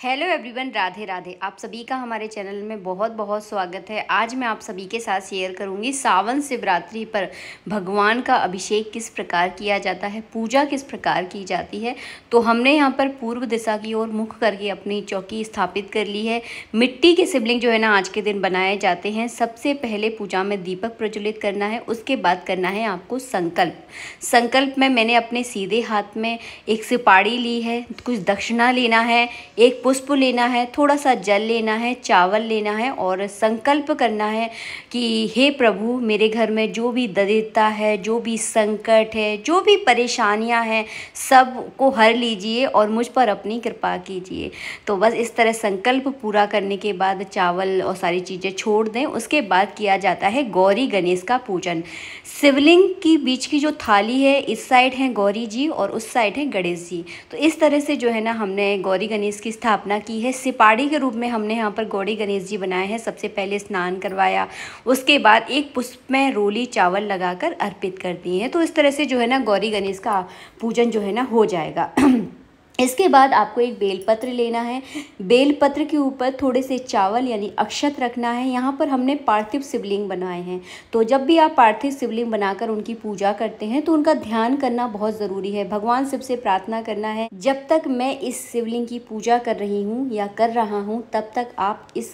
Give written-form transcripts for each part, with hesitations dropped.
Hello everyone, Radhe Radhe. आप सभी का हमारे चैनल में बहुत बहुत स्वागत है। आज मैं आप सभी के साथ शेयर करूंगी सावन शिवरात्रि पर भगवान का अभिषेक किस प्रकार किया जाता है, पूजा किस प्रकार की जाती है। तो हमने यहाँ पर पूर्व दिशा की ओर मुख करके अपनी चौकी स्थापित कर ली है। मिट्टी के शिवलिंग जो है ना आज के दिन बनाए जाते हैं। सबसे पहले पूजा में दीपक प्रज्वलित करना है, उसके बाद करना है आपको संकल्प में मैंने अपने सीधे हाथ में एक सुपारी ली है, कुछ दक्षिणा लेना है, एक पुष्प लेना है, थोड़ा सा जल लेना है, चावल लेना है और संकल्प करना है कि हे प्रभु, मेरे घर में जो भी दरिद्रता है, जो भी संकट है, जो भी परेशानियां हैं, सब को हर लीजिए और मुझ पर अपनी कृपा कीजिए। तो बस इस तरह संकल्प पूरा करने के बाद चावल और सारी चीज़ें छोड़ दें। उसके बाद किया जाता है गौरी गणेश का पूजन। शिवलिंग की बीच की जो थाली है, इस साइड है गौरी जी और उस साइड है गणेश जी। तो इस तरह से जो है ना हमने गौरी गणेश की स्थापना की है। सिपाड़ी के रूप में हमने यहाँ पर गौरी गणेश जी बनाए हैं। सबसे पहले स्नान करवाया, उसके बाद एक पुष्प में रोली चावल लगाकर अर्पित कर दिए हैं। तो इस तरह से जो है ना गौरी गणेश का पूजन जो है ना हो जाएगा। इसके बाद आपको एक बेलपत्र लेना है। बेलपत्र के ऊपर थोड़े से चावल यानी अक्षत रखना है। यहाँ पर हमने पार्थिव शिवलिंग बनाए हैं। तो जब भी आप पार्थिव शिवलिंग बनाकर उनकी पूजा करते हैं तो उनका ध्यान करना बहुत ज़रूरी है। भगवान शिव से प्रार्थना करना है, जब तक मैं इस शिवलिंग की पूजा कर रही हूँ या कर रहा हूँ तब तक आप इस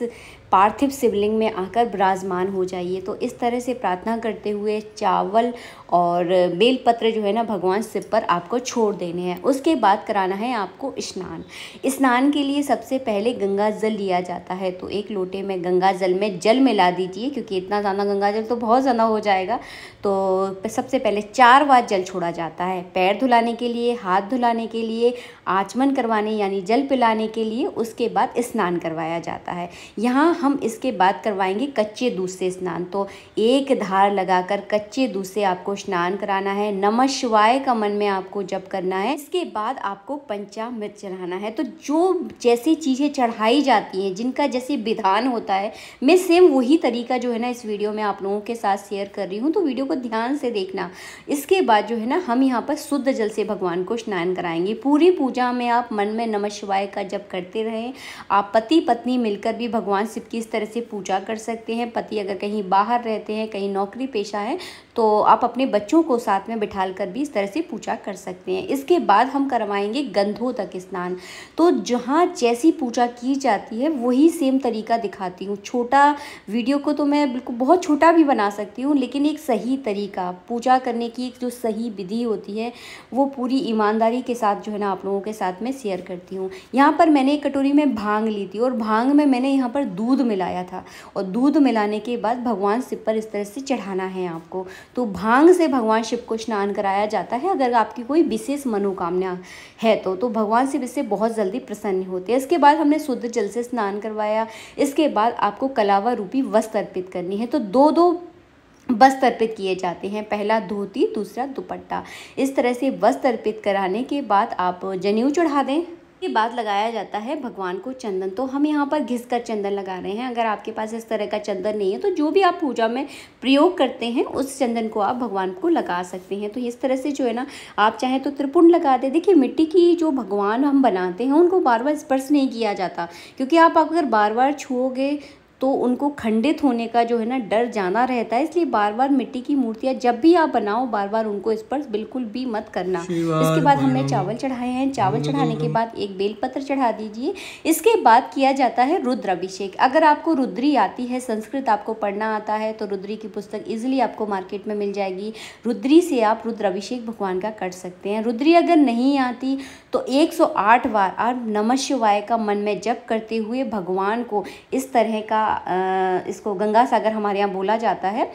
पार्थिव शिवलिंग में आकर विराजमान हो जाइए। तो इस तरह से प्रार्थना करते हुए चावल और बेलपत्र जो है ना भगवान शिव पर आपको छोड़ देने हैं। उसके बाद कराना है आपको स्नान के लिए सबसे पहले गंगा जल लिया जाता है। तो एक लोटे में गंगा जल में जल मिला दीजिए, क्योंकि इतना ज़्यादा गंगा जल तो बहुत ज़्यादा हो जाएगा। तो सबसे पहले 4 बार जल छोड़ा जाता है। पैर धुलाने के लिए, हाथ धुलाने के लिए, आचमन करवाने यानी जल पिलाने के लिए, उसके बाद स्नान करवाया जाता है। यहाँ हम इसके बाद करवाएंगे कच्चे दूध से स्नान। तो एक धार लगाकर कच्चे दूध से आपको स्नान कराना है। नमः शिवाय का मन में आपको जप करना है। इसके बाद आपको पंचामृत चढ़ाना है। तो जो जैसी चीज़ें चढ़ाई जाती हैं, जिनका जैसे विधान होता है, मैं सेम वही तरीका जो है ना इस वीडियो में आप लोगों के साथ शेयर कर रही हूँ। तो वीडियो को ध्यान से देखना। इसके बाद जो है ना हम यहाँ पर शुद्ध जल से भगवान को स्नान कराएंगे। पूरी पूजा में आप मन में नमः शिवाय का जप करते रहें। आप पति पत्नी मिलकर भी भगवान शिव की इस तरह से पूजा कर सकते हैं। पति अगर कहीं बाहर रहते हैं, कहीं नौकरी पेशा है, तो आप अपने बच्चों को साथ में बिठाल कर भी इस तरह से पूजा कर सकते हैं। इसके बाद हम करवाएंगे गंधोदक स्नान। तो जहाँ जैसी पूजा की जाती है वही सेम तरीका दिखाती हूँ। छोटा वीडियो को तो मैं बिल्कुल बहुत छोटा भी बना सकती हूँ, लेकिन एक सही तरीका पूजा करने की एक जो सही विधि होती है वो पूरी ईमानदारी के साथ जो है ना आप लोगों के साथ में शेयर करती हूँ। यहाँ पर मैंने एक कटोरी में भांग ली थी और भांग में मैंने यहाँ पर दूध मिलाया था और दूध मिलाने के बाद भगवान शिव पर इस तरह से चढ़ाना है आपको। तो भांग से भगवान शिव को स्नान कराया जाता है। अगर आपकी कोई विशेष मनोकामना है तो भगवान शिव इससे बहुत जल्दी प्रसन्न होते हैं। इसके बाद हमने शुद्ध जल से स्नान करवाया। इसके बाद आपको कलावा रूपी वस्त्र अर्पित करनी है। तो दो वस्त्र अर्पित किए जाते हैं, पहला धोती, दूसरा दुपट्टा। इस तरह से वस्त्र अर्पित कराने के बाद आप जनेऊ चढ़ा दें। के बाद लगाया जाता है भगवान को चंदन। तो हम यहाँ पर घिस कर चंदन लगा रहे हैं। अगर आपके पास इस तरह का चंदन नहीं है तो जो भी आप पूजा में प्रयोग करते हैं उस चंदन को आप भगवान को लगा सकते हैं। तो इस तरह से जो है ना आप चाहें तो त्रिपुंड लगा दें। देखिए, मिट्टी की जो भगवान हम बनाते हैं उनको बार बार स्पर्श नहीं किया जाता, क्योंकि आप अगर बार बार छुओगे तो उनको खंडित होने का जो है ना डर ज़्यादा रहता है। इसलिए बार बार मिट्टी की मूर्तियाँ जब भी आप बनाओ बार बार उनको स्पर्श बिल्कुल भी मत करना। इसके बाद हमने चावल चढ़ाए हैं। चावल चढ़ाने के बाद एक बेलपत्र चढ़ा दीजिए। इसके बाद किया जाता है रुद्र अभिषेक। अगर आपको रुद्री आती है, संस्कृत आपको पढ़ना आता है, तो रुद्री की पुस्तक ईजिली आपको मार्केट में मिल जाएगी। रुद्री से आप रुद्र अभिषेक भगवान का कर सकते हैं। रुद्री अगर नहीं आती तो 108 बार आप नमः शिवाय का मन में जप करते हुए भगवान को इस तरह का इसको गंगा सागर हमारे यहाँ बोला जाता है।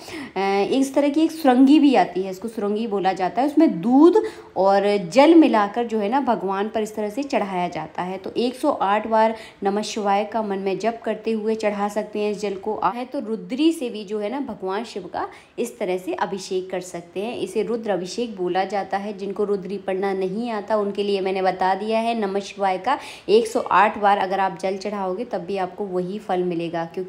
इस तरह की एक सुरंगी भी आती है, इसको सुरंगी बोला जाता है। उसमें दूध और जल मिलाकर जो है ना भगवान पर इस तरह से चढ़ाया जाता है। तो 108 बार नमः शिवाय का मन में जप करते हुए चढ़ा सकते हैं इस जल को। है तो रुद्री से भी जो है ना भगवान शिव का इस तरह से अभिषेक कर सकते हैं। इसे रुद्र अभिषेक बोला जाता है। जिनको रुद्री पढ़ना नहीं आता उनके लिए मैंने बता दिया है। नमः शिवाय का 108 बार अगर आप जल चढ़ाओगे तब भी आपको वही फल मिलेगा, क्योंकि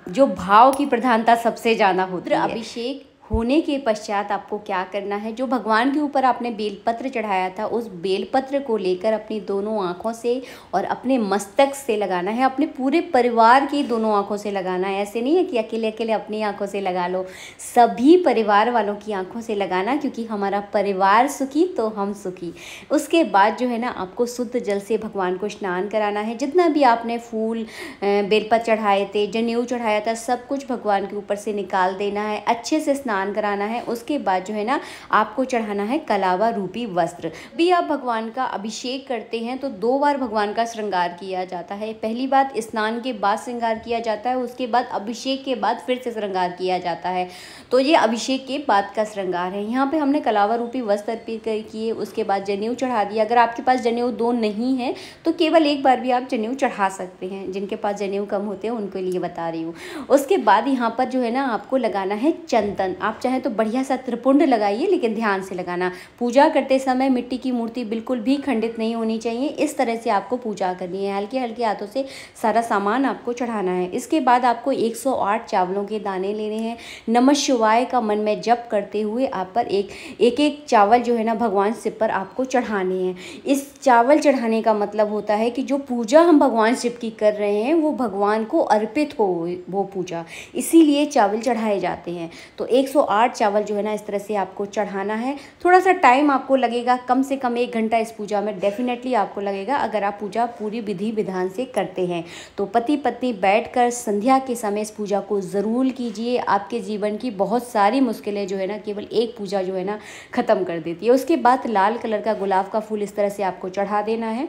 जो भाव की प्रधानता सबसे ज़्यादा होती है। अभिषेक होने के पश्चात आपको क्या करना है, जो भगवान के ऊपर आपने बेलपत्र चढ़ाया था उस बेलपत्र को लेकर अपनी दोनों आँखों से और अपने मस्तक से लगाना है। अपने पूरे परिवार की दोनों आँखों से लगाना है। ऐसे नहीं है कि अकेले अकेले अपनी आँखों से लगा लो, सभी परिवार वालों की आँखों से लगाना, क्योंकि हमारा परिवार सुखी तो हम सुखी। उसके बाद जो है ना आपको शुद्ध जल से भगवान को स्नान कराना है। जितना भी आपने फूल बेलपत्र चढ़ाए थे, जनेऊ चढ़ाया था, सब कुछ भगवान के ऊपर से निकाल देना है, अच्छे से स्नान कराना है। उसके बाद जो है ना आपको चढ़ाना है कलावा रूपी वस्त्र। भी आप भगवान का अभिषेक करते हैं तो 2 बार भगवान का श्रृंगार किया जाता है। पहली बात स्नान के बाद श्रृंगार किया जाता है, उसके बाद अभिषेक के बाद फिर से श्रृंगार किया जाता है। तो ये अभिषेक के बाद का श्रृंगार है। यहाँ पे हमने कलावा रूपी वस्त्र अर्पित किए, उसके बाद जनेऊ चढ़ा दिया। अगर आपके पास जनेऊ 2 नहीं है तो केवल एक बार भी आप जनेऊ चढ़ा सकते हैं। जिनके पास जनेऊ कम होते हैं उनके लिए बता रही हूँ। उसके बाद यहाँ पर जो है ना आपको लगाना है चंदन। आप चाहें तो बढ़िया सा त्रिपुंड लगाइए, लेकिन ध्यान से लगाना। पूजा करते समय मिट्टी की मूर्ति बिल्कुल भी खंडित नहीं होनी चाहिए। इस तरह से आपको पूजा करनी है। हल्के हल्के हाथों से सारा सामान आपको चढ़ाना है। इसके बाद आपको 108 चावलों के दाने लेने हैं। नमः शिवाय का मन में जप करते हुए आप पर एक चावल जो है ना भगवान शिव पर आपको चढ़ाने हैं। इस चावल चढ़ाने का मतलब होता है कि जो पूजा हम भगवान शिव की कर रहे हैं वो भगवान को अर्पित हो वो पूजा, इसीलिए चावल चढ़ाए जाते हैं। तो 108 चावल जो है ना इस तरह से आपको चढ़ाना है। थोड़ा सा टाइम आपको लगेगा, कम से कम 1 घंटा इस पूजा में डेफिनेटली आपको लगेगा, अगर आप पूजा पूरी विधि विधान से करते हैं। तो पति पत्नी बैठकर संध्या के समय इस पूजा को ज़रूर कीजिए। आपके जीवन की बहुत सारी मुश्किलें जो है ना केवल एक पूजा जो है ना ख़त्म कर देती है। उसके बाद लाल कलर का गुलाब का फूल इस तरह से आपको चढ़ा देना है।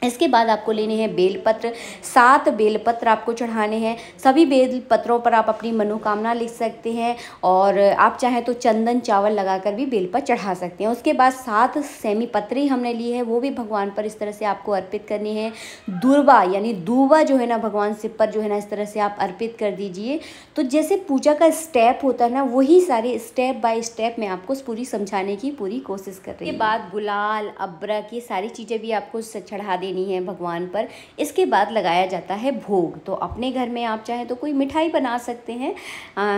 इसके बाद आपको लेने हैं बेलपत्र। 7 बेलपत्र आपको चढ़ाने हैं। सभी बेलपत्रों पर आप अपनी मनोकामना लिख सकते हैं, और आप चाहें तो चंदन चावल लगाकर भी बेलपत्र चढ़ा सकते हैं। उसके बाद 7 सेमी पत्री हमने ली है, वो भी भगवान पर इस तरह से आपको अर्पित करनी है। दुर्वा यानी दूबा जो है ना भगवान शिव पर जो है ना इस तरह से आप अर्पित कर दीजिए। तो जैसे पूजा का स्टेप होता है ना, वही सारे स्टेप बाय स्टेप मैं आपको पूरी समझाने की पूरी कोशिश कर रही हूँ। इसके बाद गुलाल, अबरक, ये सारी चीज़ें भी आपको चढ़ा देनी है भगवान पर। इसके बाद लगाया जाता है भोग। तो अपने घर में आप चाहें तो कोई मिठाई बना सकते हैं।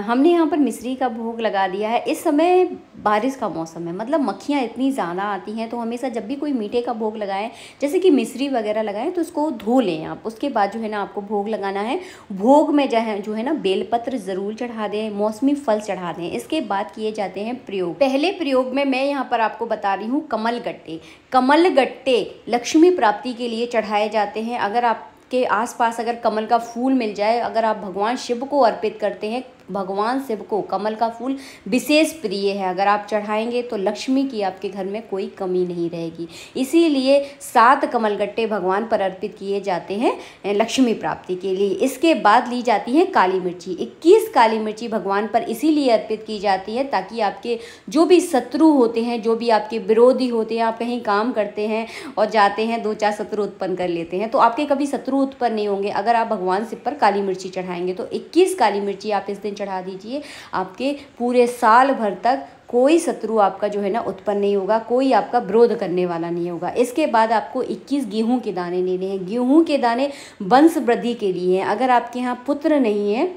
हमने यहाँ पर मिश्री का भोग लगा दिया है। इस समय बारिश का मौसम है, मतलब मक्खियाँ इतनी ज़्यादा आती हैं, तो हमेशा जब भी कोई मीठे का भोग लगाएं, जैसे कि मिश्री वगैरह लगाएं, तो उसको धो लें आप। उसके बाद जो है ना आपको भोग लगाना है। भोग में जो है ना बेलपत्र ज़रूर चढ़ा दें, मौसमी फल चढ़ा दें। इसके बाद किए जाते हैं प्रयोग। पहले प्रयोग में मैं यहाँ पर आपको बता रही हूँ कमल गट्टे। कमल गट्टे लक्ष्मी प्राप्ति के लिए चढ़ाए जाते हैं। अगर आपके आसपास अगर कमल का फूल मिल जाए, अगर आप भगवान शिव को अर्पित करते हैं, भगवान शिव को कमल का फूल विशेष प्रिय है। अगर आप चढ़ाएंगे तो लक्ष्मी की आपके घर में कोई कमी नहीं रहेगी। इसीलिए 7 कमलगट्टे भगवान पर अर्पित किए जाते हैं लक्ष्मी प्राप्ति के लिए। इसके बाद ली जाती है काली मिर्ची। 21 काली मिर्ची भगवान पर इसीलिए अर्पित की जाती है ताकि आपके जो भी शत्रु होते हैं, जो भी आपके विरोधी होते हैं, आप कहीं काम करते हैं और जाते हैं 2-4 शत्रु उत्पन्न कर लेते हैं, तो आपके कभी शत्रु उत्पन्न नहीं होंगे अगर आप भगवान शिव पर काली मिर्ची चढ़ाएंगे। तो 21 काली मिर्ची आप इस दिन चढ़ा दीजिए। आपके पूरे साल भर तक कोई शत्रु आपका जो है ना उत्पन्न नहीं होगा, कोई आपका विरोध करने वाला नहीं होगा। इसके बाद आपको 21 गेहूं के दाने लेने हैं। गेहूं के दाने वंश वृद्धि के लिए हैं। अगर आपके यहाँ पुत्र नहीं है,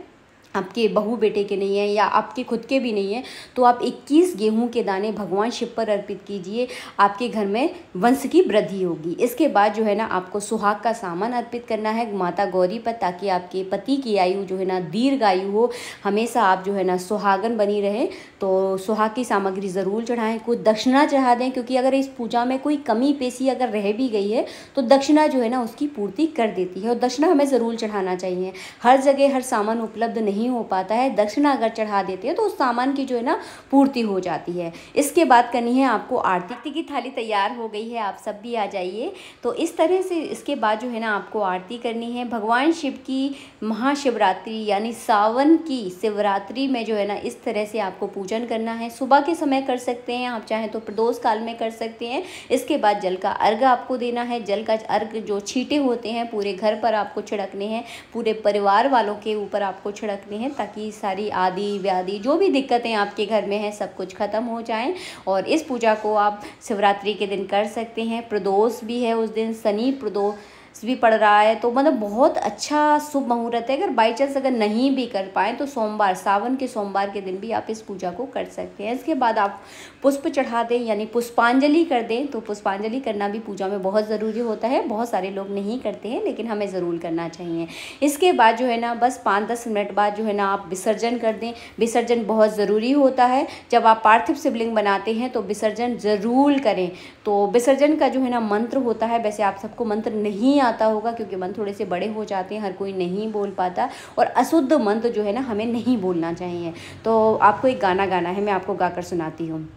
आपके बहू बेटे के नहीं है, या आपके खुद के भी नहीं है, तो आप 21 गेहूं के दाने भगवान शिव पर अर्पित कीजिए। आपके घर में वंश की वृद्धि होगी। इसके बाद जो है ना आपको सुहाग का सामान अर्पित करना है माता गौरी पर, ताकि आपके पति की आयु जो है ना दीर्घ आयु हो, हमेशा आप जो है ना सुहागन बनी रहे। तो सुहाग की सामग्री ज़रूर चढ़ाएं। कुछ दक्षिणा चढ़ा दें, क्योंकि अगर इस पूजा में कोई कमी पेशी अगर रह भी गई है तो दक्षिणा जो है ना उसकी पूर्ति कर देती है, और दक्षिणा हमें ज़रूर चढ़ाना चाहिए। हर जगह हर सामान उपलब्ध नहीं हो पाता है, दक्षिणा अगर चढ़ा देते हैं तो उस सामान की जो है ना पूर्ति हो जाती है। इसके बाद करनी है आपको आरती की थाली तैयार हो गई है, आप सब भी आ जाइए। तो इस तरह से इसके बाद जो है ना आपको आरती करनी है। भगवान शिव की महाशिवरात्रि यानी सावन की शिवरात्रि में जो है ना इस तरह से आपको पूजन करना है। सुबह के समय कर सकते हैं, आप चाहें तो प्रदोष काल में कर सकते हैं। इसके बाद जल का अर्घ आपको देना है। जल का अर्घ जो छींटे होते हैं पूरे घर पर आपको छिड़कने हैं, पूरे परिवार वालों के ऊपर आपको छिड़कने हैं, ताकि सारी आदि व्याधि जो भी दिक्कतें आपके घर में हैं सब कुछ खत्म हो जाएं। और इस पूजा को आप शिवरात्रि के दिन कर सकते हैं। प्रदोष भी है उस दिन, शनि प्रदोष भी पड़ रहा है, तो मतलब बहुत अच्छा शुभ मुहूर्त है। अगर बाई चांस अगर नहीं भी कर पाएँ तो सोमवार, सावन के सोमवार के दिन भी आप इस पूजा को कर सकते हैं। इसके बाद आप पुष्प चढ़ा दें, यानी पुष्पांजलि कर दें। तो पुष्पांजलि करना भी पूजा में बहुत ज़रूरी होता है। बहुत सारे लोग नहीं करते हैं, लेकिन हमें ज़रूर करना चाहिए। इसके बाद जो है ना, बस 5-10 मिनट बाद जो है ना, आप विसर्जन कर दें। विसर्जन बहुत ज़रूरी होता है। जब आप पार्थिव शिवलिंग बनाते हैं तो विसर्जन ज़रूर करें। तो विसर्जन का जो है ना मंत्र होता है, वैसे आप सबको मंत्र नहीं आता होगा, क्योंकि मंत्र थोड़े से बड़े हो जाते हैं, हर कोई नहीं बोल पाता, और अशुद्ध मंत्र जो है ना हमें नहीं बोलना चाहिए। तो आपको एक गाना गाना है, मैं आपको गाकर सुनाती हूँ।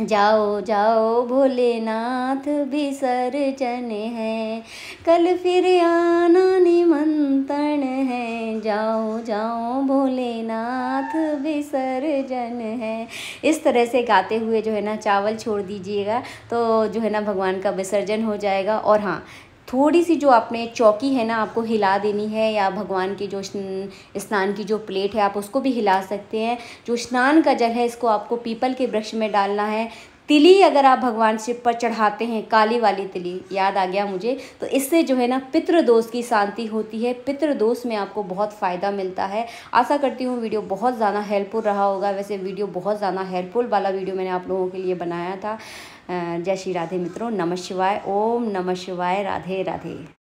जाओ जाओ भोलेनाथ विसर्जन है, कल फिर आना निमंत्रण है। जाओ जाओ भोलेनाथ विसर्जन है। इस तरह से गाते हुए जो है ना चावल छोड़ दीजिएगा, तो जो है ना भगवान का विसर्जन हो जाएगा। और हाँ, थोड़ी सी जो आपने चौकी है ना, आपको हिला देनी है, या भगवान की जो स्नान की जो प्लेट है आप उसको भी हिला सकते हैं। जो स्नान का जल है इसको आपको पीपल के वृक्ष में डालना है। तिली अगर आप भगवान शिव पर चढ़ाते हैं, काली वाली तिली, याद आ गया मुझे, तो इससे जो है ना पितृदोष की शांति होती है। पितृदोष में आपको बहुत फ़ायदा मिलता है। आशा करती हूँ वीडियो बहुत ज़्यादा हेल्पफुल रहा होगा। वैसे वीडियो बहुत ज़्यादा हेल्पफुल वाला वीडियो मैंने आप लोगों के लिए बनाया था। जय श्री राधे मित्रों, नमः शिवाय, ओम नमः शिवाय, राधे राधे।